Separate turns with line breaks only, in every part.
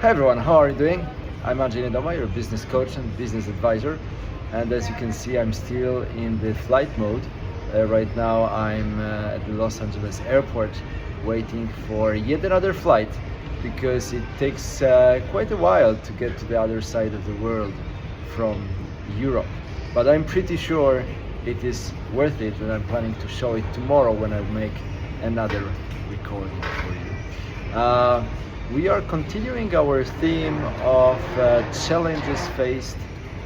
Hi everyone, how are you doing? I'm Andrzej, Nedoma, your business coach and business advisor. And as you can see, I'm still in the flight mode. Right now I'm at the Los Angeles airport waiting for yet another flight because it takes quite a while to get to the other side of the world from Europe. But I'm pretty sure it is worth it, and I'm planning to show it tomorrow when I make another recording for you. We are continuing our theme of challenges faced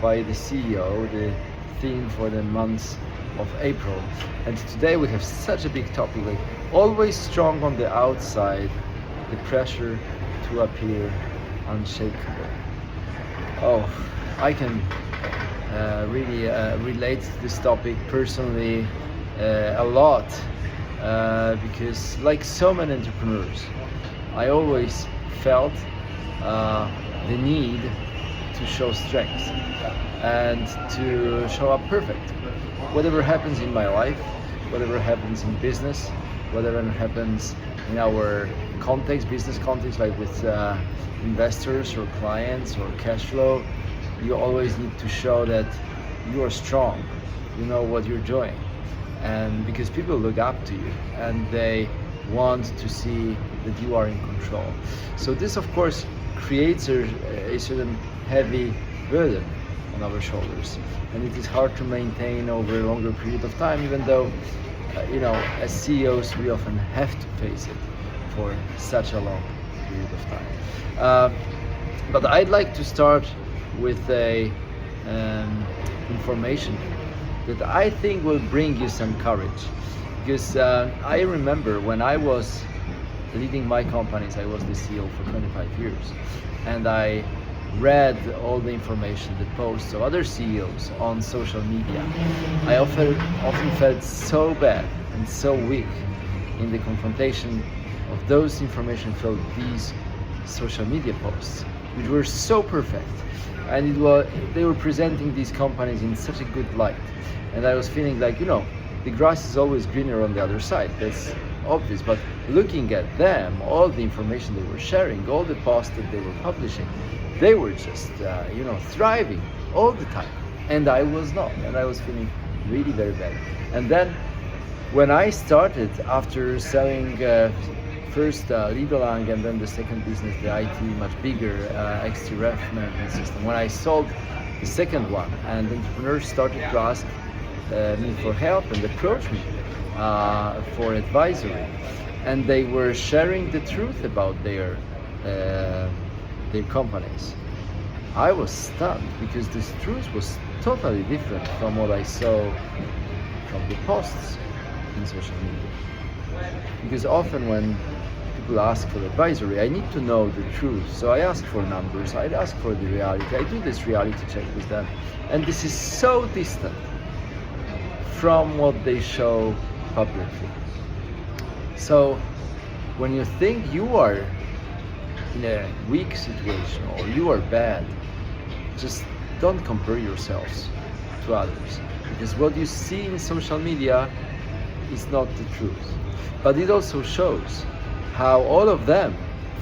by the CEO, the theme for the month of April. And today we have such a big topic, like always strong on the outside, the pressure to appear unshakable. Oh, I can really relate to this topic personally a lot because like so many entrepreneurs, I always felt the need to show strength and to show up perfect. Whatever happens in my life, whatever happens in business, whatever happens in our context, business context, like with investors or clients or cash flow, you always need to show that you are strong, you know what you're doing. And because people look up to you and they want to see that you are in control. So this of course creates a certain heavy burden on our shoulders, and it is hard to maintain over a longer period of time, even though as CEOs we often have to face it for such a long period of time. But I'd like to start with a information that I think will bring you some courage. Because I remember when I was leading my companies, I was the CEO for 25 years, and I read all the information, the posts of other CEOs on social media. I often felt so bad and so weak in the confrontation of those information filled these social media posts, which were so perfect, and they were presenting these companies in such a good light, and I was feeling like, the grass is always greener on the other side. That's obvious, but looking at them, all the information they were sharing, all the posts that they were publishing, they were just thriving all the time, and I was not, and I was feeling really very bad. And then when I started, after selling first Legalang and then the second business, the IT, much bigger XTRF management system, when I sold the second one and entrepreneurs started to ask me for help and approach me for advisory, and they were sharing the truth about their companies, I was stunned because this truth was totally different from what I saw from the posts in social media. Because often when people ask for advisory, I need to know the truth, so I ask for numbers, I ask for the reality, I do this reality check with them, and this is so distant from what they show publicly. So when you think you are in a weak situation or you are bad, just don't compare yourselves to others, because what you see in social media is not the truth. But it also shows how all of them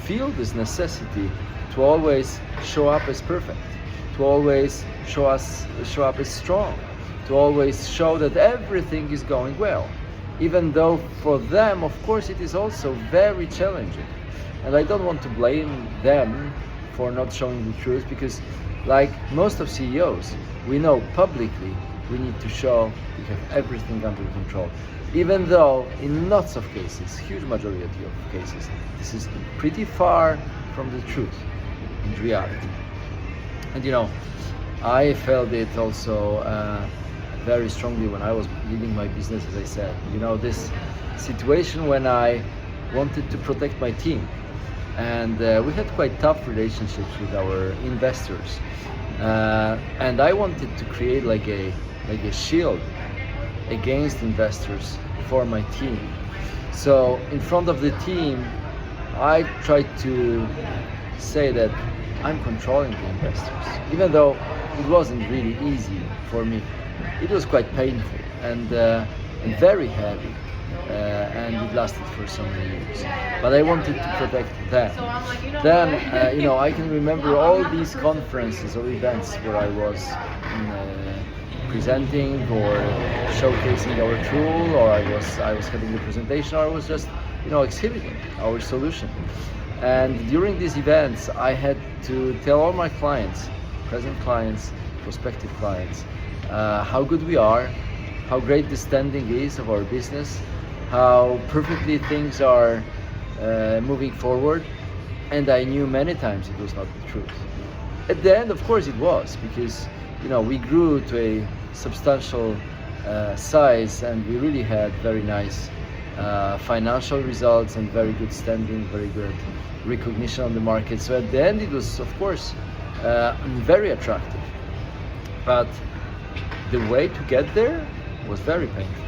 feel this necessity to always show up as perfect, to always show up as strong, to always show that everything is going well, even though for them, of course, it is also very challenging. And I don't want to blame them for not showing the truth, because like most of CEOs, we know publicly we need to show we have everything under control, even though in lots of cases, huge majority of cases, this is pretty far from the truth in reality. And I felt it also very strongly when I was leading my business, as I said. This situation when I wanted to protect my team, and we had quite tough relationships with our investors, and I wanted to create like a shield against investors for my team. So in front of the team, I tried to say that I'm controlling the investors, even though it wasn't really easy for me. It was quite painful and very heavy, and it lasted for so many years. But I wanted to protect them. Then, I can remember all these conferences or events where I was presenting or showcasing our tool, or I was having the presentation, or I was just exhibiting our solution. And during these events, I had to tell all my clients, present clients, prospective clients, how good we are, how great the standing is of our business, how perfectly things are moving forward. And I knew many times it was not the truth. At the end, of course, it was, because we grew to a substantial size, and we really had very nice financial results and very good standing, very good recognition on the market. So at the end, it was, of course, very attractive. But the way to get there was very painful.